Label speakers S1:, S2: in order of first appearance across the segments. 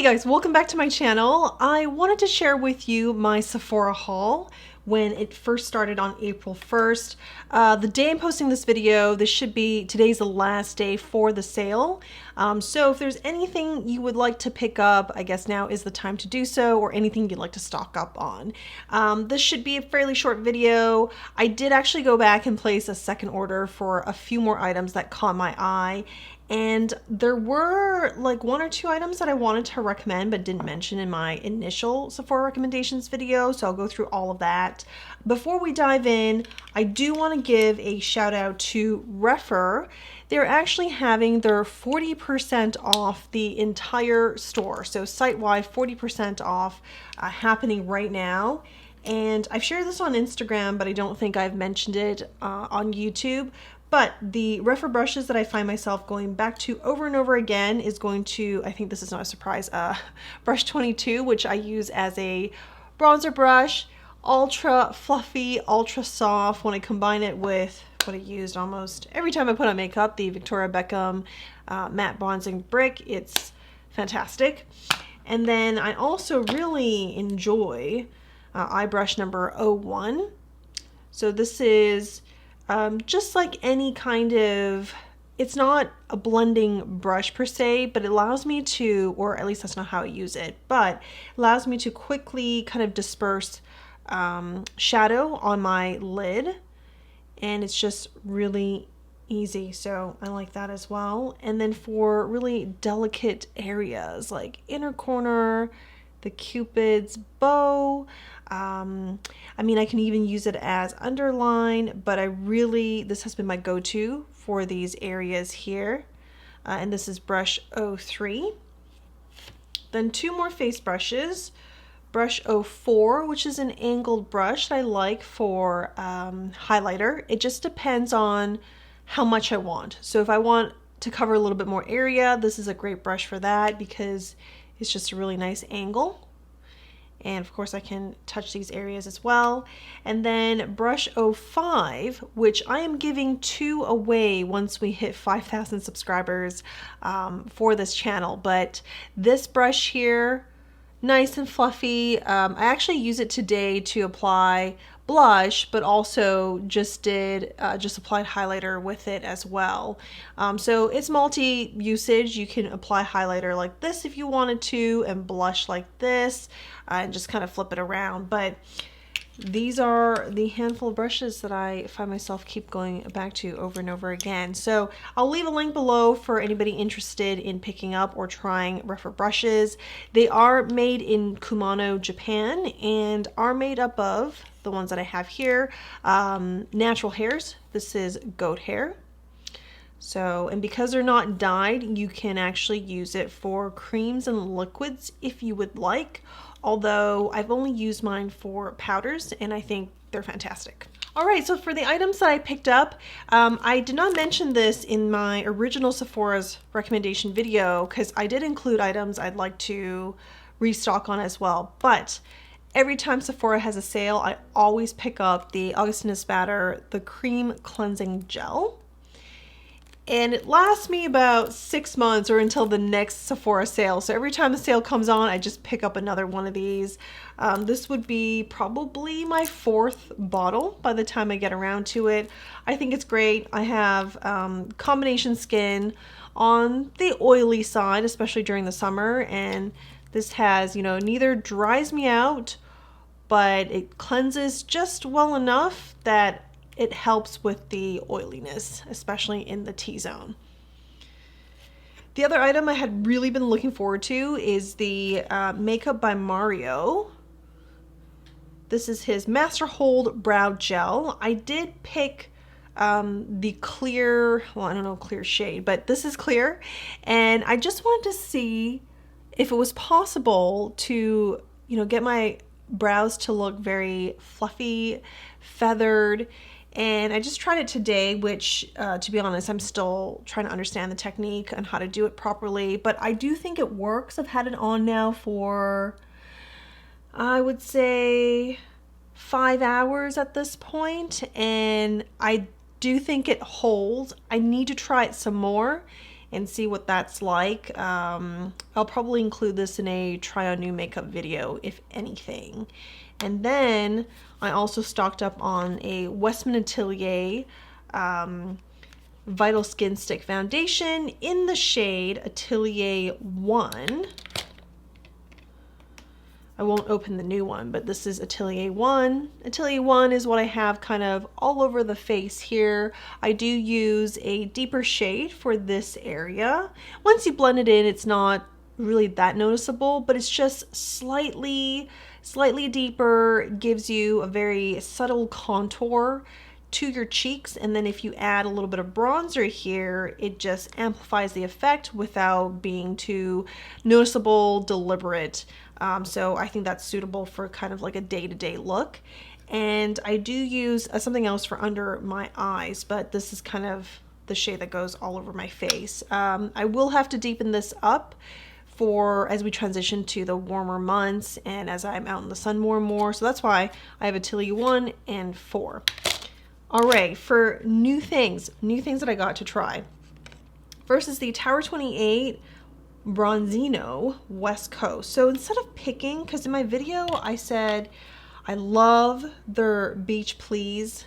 S1: guys, welcome back to my channel. I wanted to share with you my Sephora haul when it first started on April 1st. The day I'm posting this video, today's the last day for the sale. So if there's anything you would like to pick up, I guess now is the time to do so, or anything you'd like to stock up on. This should be a fairly short video. I did actually go back and place a second order for a few more items that caught my eye. And there were like one or two items that I wanted to recommend but didn't mention in my initial Sephora recommendations video, so I'll go through all of that. Before we dive in, I do want to give a shout out to Rephr. They're actually having their 40% off the entire store, so site-wide 40% off happening right now. And I've shared this on Instagram, but I don't think I've mentioned it on YouTube. But the Rephr brushes that I find myself going back to over and over again is going to, I think this is not a surprise, brush 22, which I use as a bronzer brush. Ultra fluffy, ultra soft. When I combine it with what I used almost every time I put on makeup, the Victoria Beckham matte bronzing brick, it's fantastic. And then I also really enjoy eye brush number 01. So this is just like any kind of, it's not a blending brush per se, but it allows me to, or at least that's not how I use it, but allows me to quickly kind of disperse shadow on my lid, and it's just really easy, so I like that as well. And then for really delicate areas like inner corner, the Cupid's bow, I mean, I can even use it as underline, but this has been my go-to for these areas here. And this is brush 03. Then two more face brushes. Brush 04, which is an angled brush that I like for highlighter. It just depends on how much I want. So if I want to cover a little bit more area, this is a great brush for that because it's just a really nice angle. And of course I can touch these areas as well. And then brush 05, which I am giving 2 away once we hit 5,000 subscribers for this channel. But this brush here, nice and fluffy. I actually use it today to apply blush, but also just applied highlighter with it as well. So it's multi-usage. You can apply highlighter like this if you wanted to, and blush like this, and just kind of flip it around. But these are the handful of brushes that I find myself keep going back to over and over again. So I'll leave a link below for anybody interested in picking up or trying Rephr brushes. They are made in Kumano, Japan, and are made up of the ones that I have here, natural hairs. This is goat hair. So, and because they're not dyed, you can actually use it for creams and liquids if you would like. Although I've only used mine for powders, and I think they're fantastic. All right, so for the items that I picked up, I did not mention this in my original Sephora's recommendation video because I did include items I'd like to restock on as well. But every time Sephora has a sale, I always pick up the Augustinus Bader, the Cream Cleansing Gel. And it lasts me about 6 months or until the next Sephora sale. So every time the sale comes on, I just pick up another one of these. This would be probably my 4th bottle by the time I get around to it. I think it's great. I have combination skin on the oily side, especially during the summer. And this has, neither dries me out, but it cleanses just well enough that it helps with the oiliness, especially in the T-zone. The other item I had really been looking forward to is the Makeup by Mario. This is his Master Hold Brow Gel. I did pick the clear, well, I don't know clear shade, but this is clear. And I just wanted to see if it was possible to, get my brows to look very fluffy, feathered. And I just tried it today, which, to be honest, I'm still trying to understand the technique and how to do it properly. But I do think it works. I've had it on now for, I would say, 5 hours at this point. And I do think it holds. I need to try it some more. and see what that's like. I'll probably include this in a try on new makeup video, if anything. And then I also stocked up on a Westminster Atelier Vital Skin Stick Foundation in the shade Atelier 1. I won't open the new one, but this is Atelier 1. Atelier 1 is what I have kind of all over the face here. I do use a deeper shade for this area. Once you blend it in, it's not really that noticeable, but it's just slightly deeper, gives you a very subtle contour to your cheeks, and then if you add a little bit of bronzer here, it just amplifies the effect without being too noticeable, deliberate. So I think that's suitable for kind of like a day-to-day look. And I do use something else for under my eyes, but this is kind of the shade that goes all over my face. I will have to deepen this up for as we transition to the warmer months and as I'm out in the sun more and more. So that's why I have Atelier 1 and 4. All right, for new things that I got to try. First is the Tower 28 Bronzino West Coast. So instead of picking, because in my video I said I love their Beach Please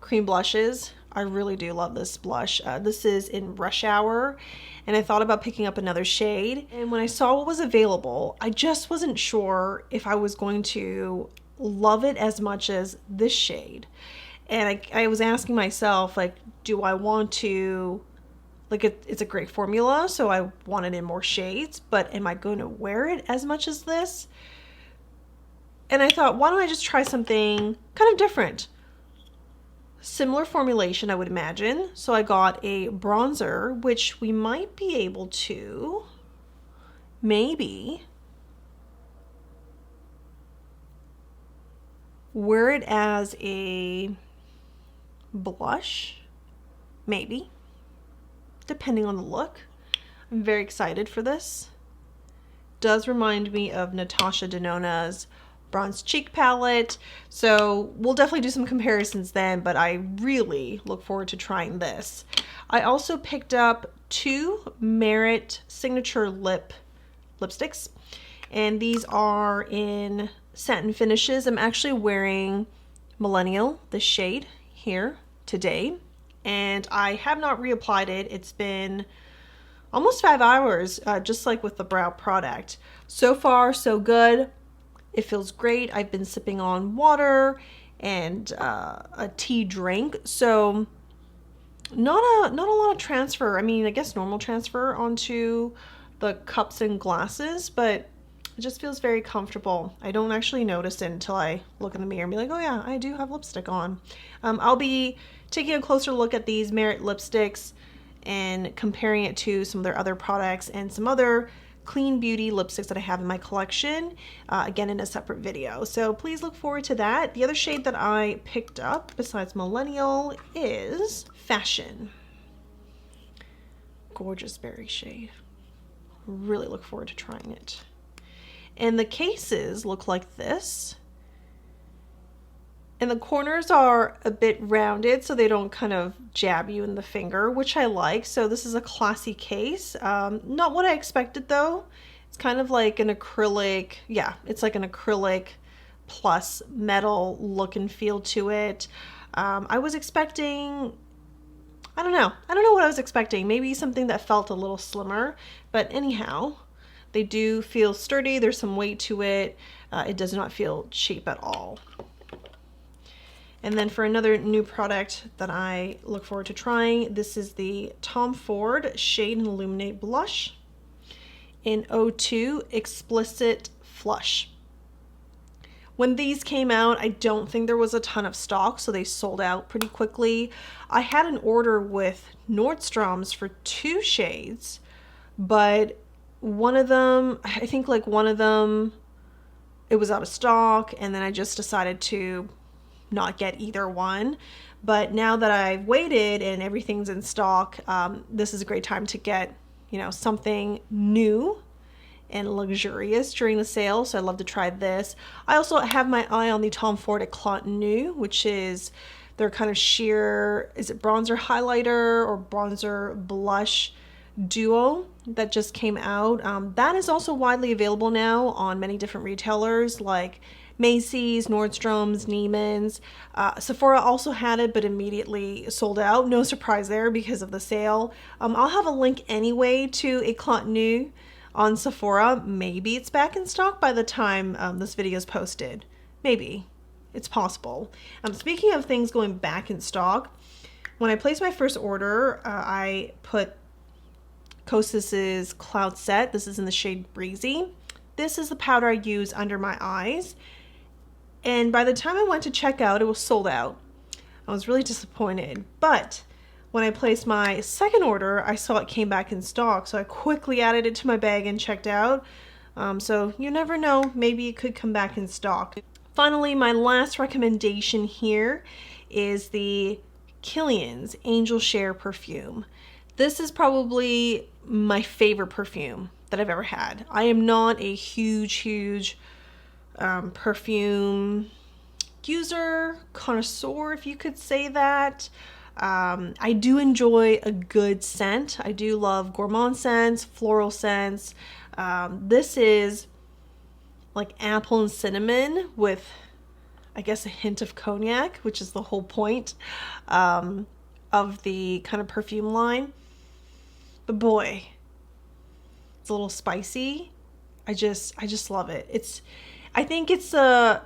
S1: cream blushes. I really do love this blush. This is in Rush Hour, and I thought about picking up another shade. And when I saw what was available, I just wasn't sure if I was going to love it as much as this shade. And I was asking myself, like, do I want to, like, it's a great formula, so I want it in more shades, but am I going to wear it as much as this? And I thought, why don't I just try something kind of different? Similar formulation, I would imagine. So I got a bronzer, which we might be able to, maybe, wear it as a blush, maybe, depending on the look. I'm very excited for this. Does remind me of Natasha Denona's bronze cheek palette, so we'll definitely do some comparisons then, but I really look forward to trying this. I also picked up 2 Merit signature lipsticks, and these are in satin finishes. I'm actually wearing Millennial, the shade here today, and I have not reapplied it. It's been almost 5 hours, just like with the brow product. So far, so good. It feels great. I've been sipping on water and a tea drink, so not a lot of transfer. I mean, I guess normal transfer onto the cups and glasses, but it just feels very comfortable. I don't actually notice it until I look in the mirror and be like, oh yeah, I do have lipstick on. I'll be taking a closer look at these Merit lipsticks and comparing it to some of their other products and some other clean beauty lipsticks that I have in my collection, again in a separate video. So please look forward to that. The other shade that I picked up besides Millennial is Fashion. Gorgeous berry shade. Really look forward to trying it. And the cases look like this. And the corners are a bit rounded so they don't kind of jab you in the finger, which I like. So this is a classy case. Not what I expected though. It's kind of like an acrylic, yeah, it's like an acrylic plus metal look and feel to it. I was expecting, I don't know what I was expecting. Maybe something that felt a little slimmer, but anyhow, they do feel sturdy. There's some weight to it. It does not feel cheap at all. And then for another new product that I look forward to trying, this is the Tom Ford Shade and Illuminate Blush in 02 Explicit Flush. When these came out, I don't think there was a ton of stock, so they sold out pretty quickly. I had an order with Nordstrom's for 2 shades, but one of them, I think like one of them, it was out of stock, and then I just decided to not get either one. But now that I've waited and everything's in stock, this is a great time to get, you know, something new and luxurious during the sale. So I'd love to try this. I also have my eye on the Tom Ford Eclat Nu, which is their kind of sheer, is it bronzer highlighter or bronzer blush Duo that just came out. That is also widely available now on many different retailers like Macy's, Nordstrom's, Neiman's. Sephora also had it, but immediately sold out. No surprise there because of the sale. I'll have a link anyway to a contenu on Sephora. Maybe it's back in stock by the time this video is posted. Maybe. It's possible. Speaking of things going back in stock, when I placed my first order, I put Kosas's Cloud Set. This is in the shade Breezy. This is the powder I use under my eyes. And by the time I went to check out, it was sold out. I was really disappointed. But when I placed my second order, I saw it came back in stock. So I quickly added it to my bag and checked out. So you never know, maybe it could come back in stock. Finally, my last recommendation here is the Killian's Angel Share perfume. This is probably my favorite perfume that I've ever had. I am not a huge perfume user, connoisseur, if you could say that. I do enjoy a good scent. I do love gourmand scents, floral scents. This is like apple and cinnamon with, I guess, a hint of cognac, which is the whole point of the kind of perfume line. But boy, it's a little spicy. I just love it. I think it's a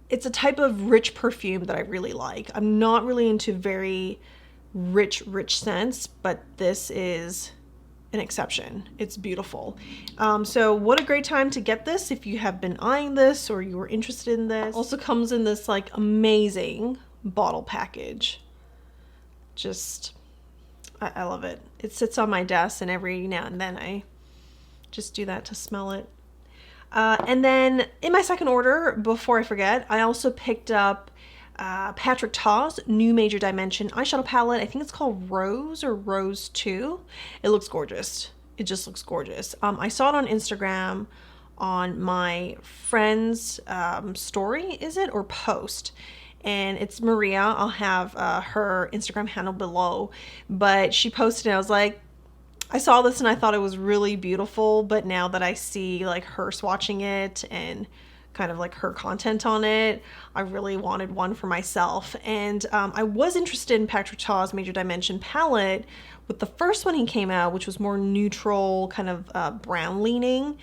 S1: type of rich perfume that I really like. I'm not really into very rich scents, but this is an exception. It's beautiful. So what a great time to get this if you have been eyeing this or you were interested in this. Also comes in this like amazing bottle package. Just, I love it. It sits on my desk and every now and then I just do that to smell it. And then in my second order, before I forget, I also picked up Patrick Ta's new Major Dimension eyeshadow palette. I think it's called Rose or Rose 2. It looks gorgeous. It just looks gorgeous. I saw it on Instagram on my friend's story, is it? Or post. And it's Maria. I'll have her Instagram handle below. But she posted it. I was like, I saw this and I thought it was really beautiful. But now that I see like her swatching it and kind of like her content on it, I really wanted one for myself. And I was interested in Patrick Ta's Major Dimension palette with the first one he came out, which was more neutral, kind of brown leaning.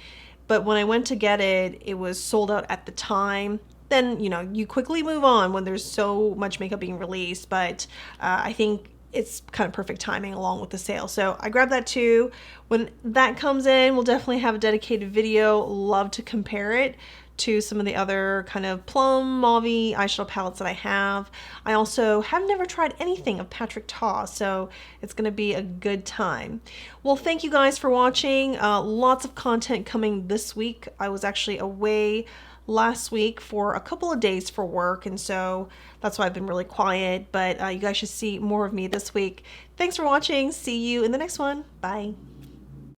S1: But when I went to get it, it was sold out at the time. Then, you know, you quickly move on when there's so much makeup being released. But I think it's kind of perfect timing along with the sale. So I grabbed that too. When that comes in, we'll definitely have a dedicated video. Love to compare it to some of the other kind of plum mauve-y eyeshadow palettes that I have. I also have never tried anything of Patrick Ta, so it's gonna be a good time. Well, thank you guys for watching. Lots of content coming this week. I was actually away last week for a couple of days for work, and so that's why I've been really quiet, but you guys should see more of me this week. Thanks for watching. See you in the next one. Bye.